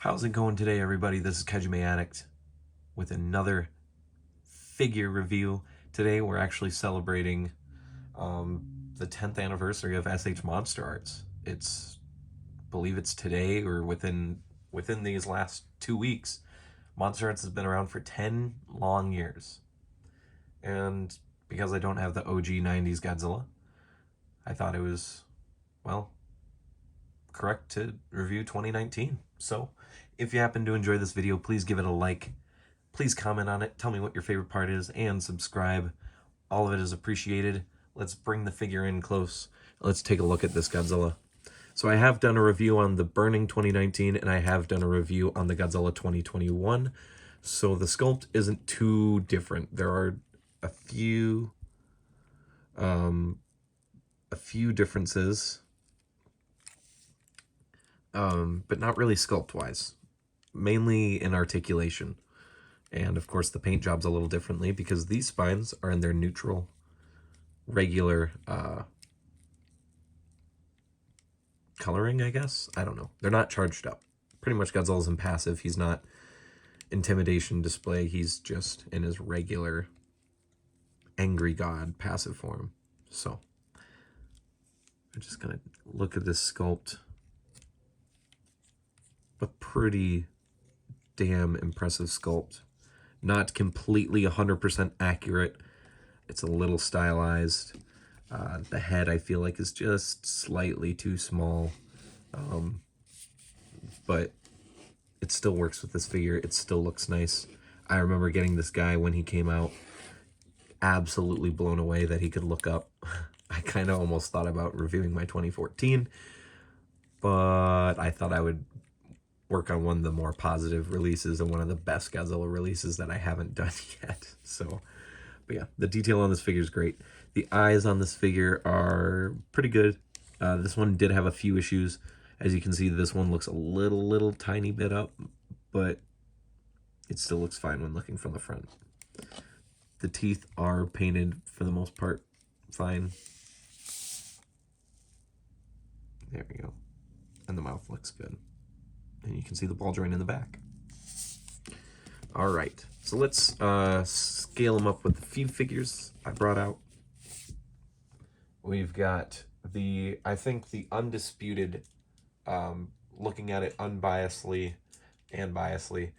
How's it going today, everybody? This is Kajime Addict with another figure review. Today we're actually celebrating the 10th anniversary of SH MonsterArts. I believe it's today or within these last 2 weeks. MonsterArts has been around for 10 long years. And because I don't have the OG 90s Godzilla, I thought it was, well, correct to review 2019. So if you happen to enjoy this video, please give it a like. Please comment on it. Tell me what your favorite part is and subscribe. All of it is appreciated. Let's bring the figure in close. Let's take a look at this Godzilla. So I have done a review on the Burning 2019 and I have done a review on the Godzilla 2021. So the sculpt isn't too different. There are a few differences, but not really sculpt-wise. Mainly in articulation. And of course the paint job's a little differently because these spines are in their neutral, regular coloring, I guess? I don't know. They're not charged up. Pretty much Godzilla's impassive. He's not intimidation display. He's just in his regular angry god passive form. So I'm just gonna look at this sculpt. A pretty damn impressive sculpt. Not completely 100% accurate. It's a little stylized. The head, I feel like, is just slightly too small. But it still works with this figure. It still looks nice. I remember getting this guy when he came out. Absolutely blown away that he could look up. I kind of almost thought about reviewing my 2014. But I thought I would work on one of the more positive releases and one of the best Godzilla releases that I haven't done yet. So, but yeah, the detail on this figure is great. The eyes on this figure are pretty good. This one did have a few issues. As you can see, this one looks a little tiny bit up, but it still looks fine when looking from the front. The teeth are painted for the most part fine. There we go. And the mouth looks good. And you can see the ball joint in the back. All right, so let's scale them up with a few figures I brought out. We've got I think the undisputed, looking at it unbiasedly and biasedly,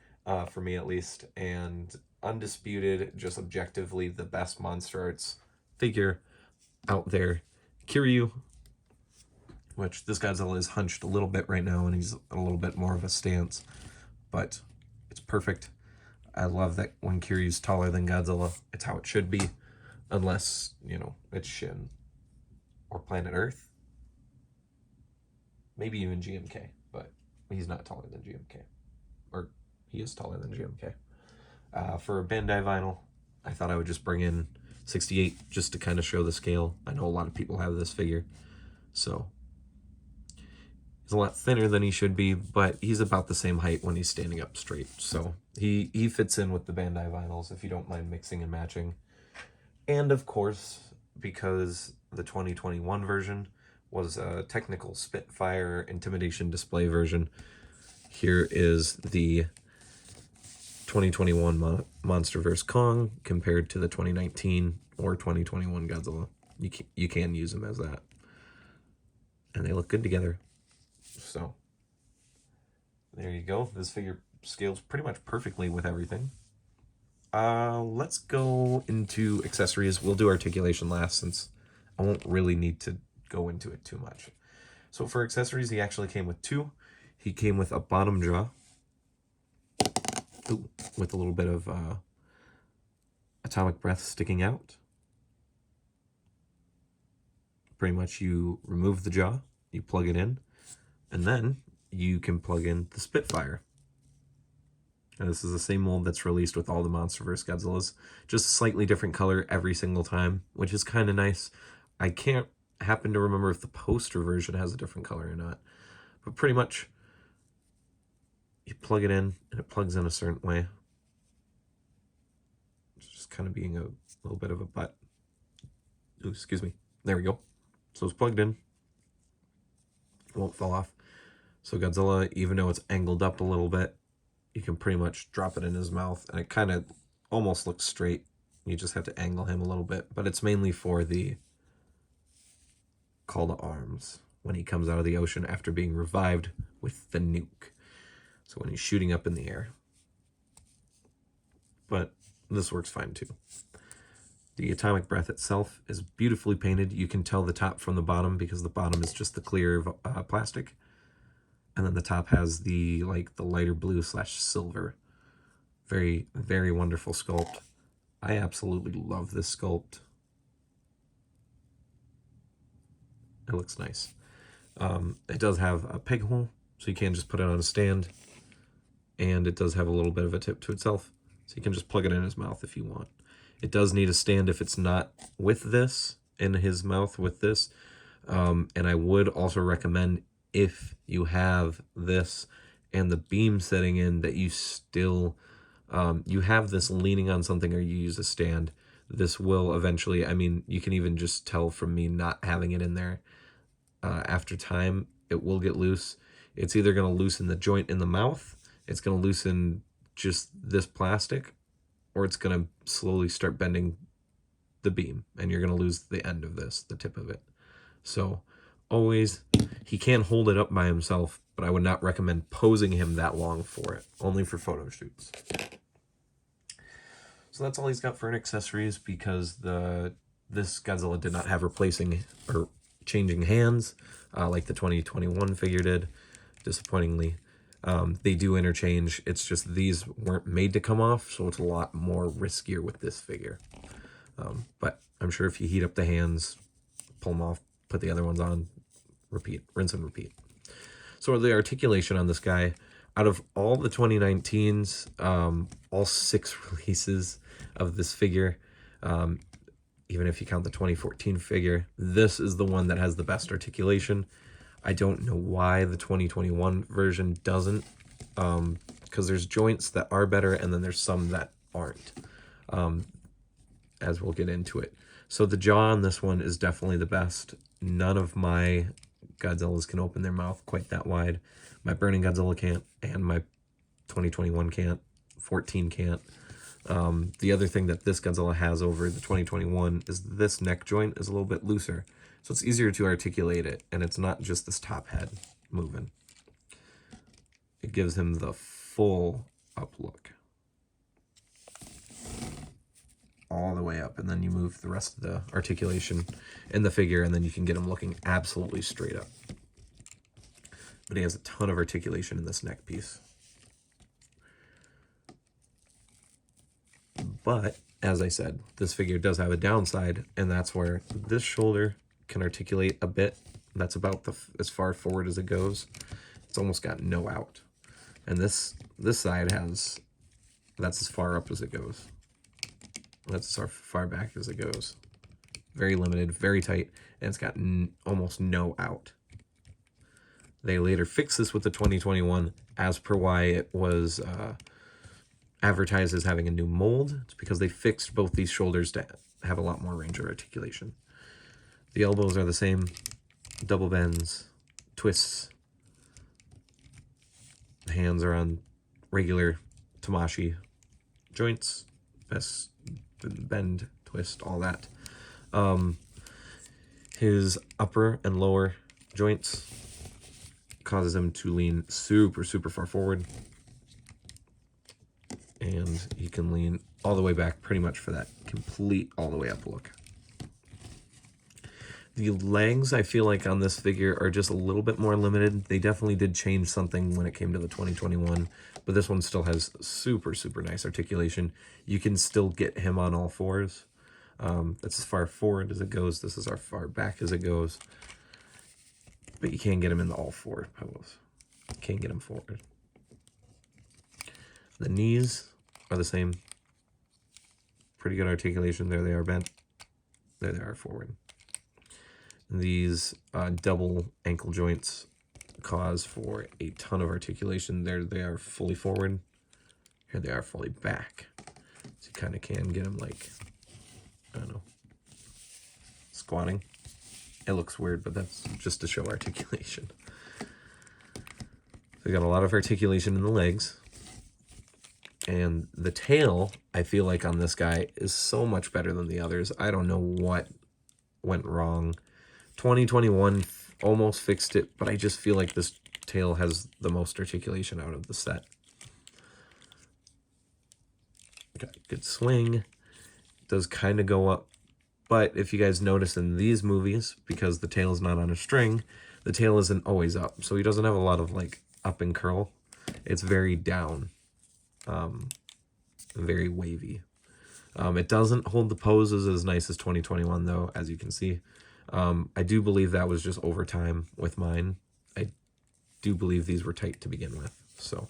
for me at least, and undisputed, just objectively, the best MonsterArts figure out there, Kiryu. Which this Godzilla is hunched a little bit right now and he's a little bit more of a stance, but it's perfect. I love that when Kiryu's taller than Godzilla, it's how it should be, unless, you know, it's Shin or Planet Earth. Maybe even GMK, but he's not taller than GMK. Or he is taller than GMK. For Bandai vinyl, I thought I would just bring in 68 just to kind of show the scale. I know a lot of people have this figure, so he's a lot thinner than he should be, but he's about the same height when he's standing up straight. So he fits in with the Bandai vinyls if you don't mind mixing and matching. And of course, because the 2021 version was a technical Spitfire intimidation display version, here is the 2021 MonsterVerse Kong compared to the 2019 or 2021 Godzilla. You can use them as that. And they look good together. So, there you go. This figure scales pretty much perfectly with everything. Let's go into accessories. We'll do articulation last since I won't really need to go into it too much. So for accessories, he actually came with two. He came with a bottom jaw. Ooh, with a little bit of atomic breath sticking out. Pretty much you remove the jaw, you plug it in, and then you can plug in the Spitfire. And this is the same mold that's released with all the MonsterVerse Godzillas, just a slightly different color every single time, which is kind of nice. I can't happen to remember if the poster version has a different color or not, but pretty much you plug it in and it plugs in a certain way. It's just kind of being a little bit of a butt. Ooh, excuse me. There we go. So it's plugged in. It won't fall off. So Godzilla, even though it's angled up a little bit, you can pretty much drop it in his mouth, and it kind of almost looks straight. You just have to angle him a little bit, but it's mainly for the call to arms when he comes out of the ocean after being revived with the nuke. So when he's shooting up in the air. But this works fine too. The atomic breath itself is beautifully painted. You can tell the top from the bottom because the bottom is just the clear plastic. And then the top has the lighter blue / silver. Very, very wonderful sculpt. I absolutely love this sculpt. It looks nice. It does have a peg hole, so you can't just put it on a stand. And it does have a little bit of a tip to itself, so you can just plug it in his mouth if you want. It does need a stand if it's not with this, in his mouth with this. And I would also recommend, if you have this and the beam setting in, that you still, you have this leaning on something or you use a stand. This will eventually, I mean, you can even just tell from me not having it in there, after time, it will get loose. It's either going to loosen the joint in the mouth, it's going to loosen just this plastic, or it's going to slowly start bending the beam, and you're going to lose the end of this, the tip of it. So always, he can hold it up by himself, but I would not recommend posing him that long for it, only for photo shoots. So that's all he's got for accessories, because this Godzilla did not have replacing or changing hands like the 2021 figure did, disappointingly. They do interchange. It's just these weren't made to come off, so it's a lot more riskier with this figure. But I'm sure if you heat up the hands, pull them off, put the other ones on, repeat, rinse and repeat. So the articulation on this guy, out of all the 2019s, all 6 releases of this figure, even if you count the 2014 figure, this is the one that has the best articulation. I don't know why the 2021 version doesn't, because there's joints that are better and then there's some that aren't, as we'll get into it. So the jaw on this one is definitely the best. None of my Godzillas can open their mouth quite that wide. My Burning Godzilla can't, and my 2021 can't, 14 can't. The other thing that this Godzilla has over the 2021 is this neck joint is a little bit looser. So it's easier to articulate it, and it's not just this top head moving. It gives him the full up look. All the way up, and then you move the rest of the articulation in the figure, and then you can get him looking absolutely straight up. But he has a ton of articulation in this neck piece. But, as I said, this figure does have a downside, and that's where this shoulder can articulate a bit. That's about as far forward as it goes. It's almost got no out. And this side has, that's as far up as it goes. That's as far back as it goes. Very limited, very tight, and it's got almost no out. They later fixed this with the 2021, as per why it was advertised as having a new mold. It's because they fixed both these shoulders to have a lot more range of articulation. The elbows are the same, double bends, twists. The hands are on regular Tamashi joints, best bend, twist, all that. His upper and lower joints causes him to lean super, super far forward. And he can lean all the way back pretty much for that complete all the way up look. The legs, I feel like, on this figure are just a little bit more limited. They definitely did change something when it came to the 2021, but this one still has super, super nice articulation. You can still get him on all fours. That's as far forward as it goes. This is as far back as it goes. But you can't get him in the all four pose. Can't get him forward. The knees are the same. Pretty good articulation. There they are bent. There they are forward. These double ankle joints cause for a ton of articulation. There they are fully forward. Here they are fully back. So you kind of can get them like, I don't know, squatting. It looks weird, but that's just to show articulation. So we got a lot of articulation in the legs. And the tail, I feel like on this guy, is so much better than the others. I don't know what went wrong. 2021 almost fixed it, but I just feel like this tail has the most articulation out of the set. Got a good swing. Does kind of go up. But if you guys notice in these movies, because the tail is not on a string, the tail isn't always up. So he doesn't have a lot of like up and curl. It's very down. Very wavy. It doesn't hold the poses as nice as 2021 though, as you can see. I do believe that was just over time with mine. I do believe these were tight to begin with. So,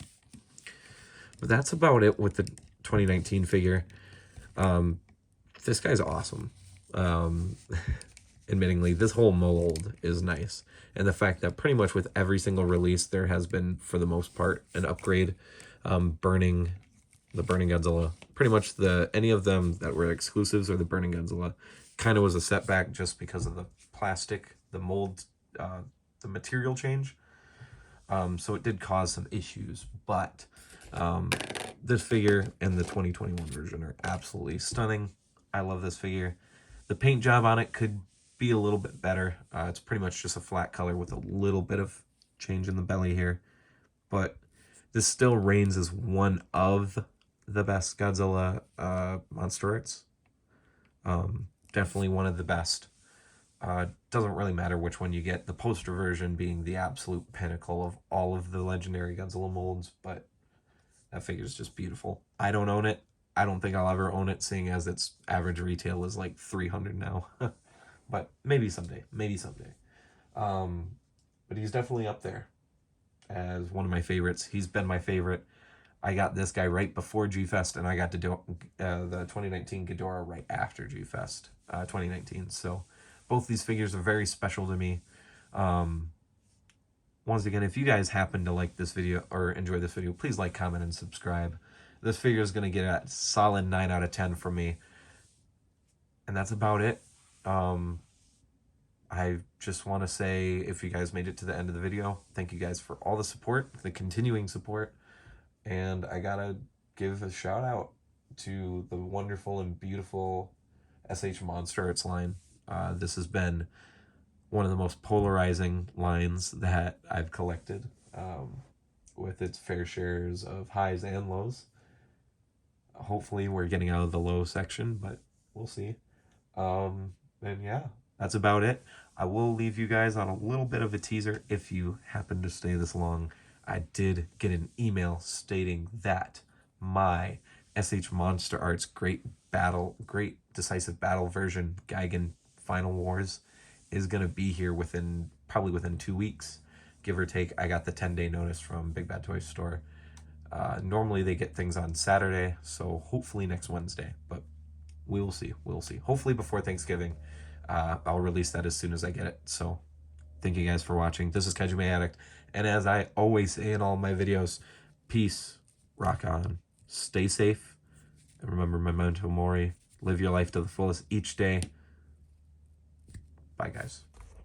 but that's about it with the 2019 figure. This guy's awesome. Admittingly, this whole mold is nice. And the fact that pretty much with every single release, there has been, for the most part, an upgrade. Burning Godzilla. Pretty much any of them that were exclusives or the Burning Godzilla kind of was a setback just because of the plastic, the mold, the material change. So it did cause some issues, but this figure and the 2021 version are absolutely stunning. I love this figure. The paint job on it could be a little bit better. It's pretty much just a flat color with a little bit of change in the belly here, but this still reigns as one of the best Godzilla MonsterArts. Definitely one of the best. Doesn't really matter which one you get. The poster version being the absolute pinnacle of all of the legendary Godzilla molds, but that figure is just beautiful. I don't own it. I don't think I'll ever own it, seeing as its average retail is like $300 now. But maybe someday. Maybe someday. But he's definitely up there as one of my favorites. He's been my favorite. I got this guy right before G-Fest, and I got to do the 2019 Ghidorah right after G-Fest 2019. So both these figures are very special to me. Once again, if you guys happen to like this video or enjoy this video, please like, comment, and subscribe. This figure is going to get a solid 9 out of 10 from me. And that's about it. I just want to say, if you guys made it to the end of the video, thank you guys for all the support, the continuing support. And I gotta give a shout out to the wonderful and beautiful SH MonsterArts line. This has been one of the most polarizing lines that I've collected, with its fair shares of highs and lows. Hopefully we're getting out of the low section, but we'll see. And yeah, that's about it. I will leave you guys on a little bit of a teaser if you happen to stay this long. I did get an email stating that my SH MonsterArts Great Decisive Battle version, Gigan Final Wars, is going to be here probably within 2 weeks, give or take. I got the 10-day notice from Big Bad Toy Store. Normally they get things on Saturday, so hopefully next Wednesday, but we will see. We'll see. Hopefully before Thanksgiving. I'll release that as soon as I get it. So thank you guys for watching. This is Kajume Addict. And as I always say in all my videos, peace, rock on, stay safe, and remember memento mori. Live your life to the fullest each day. Bye, guys.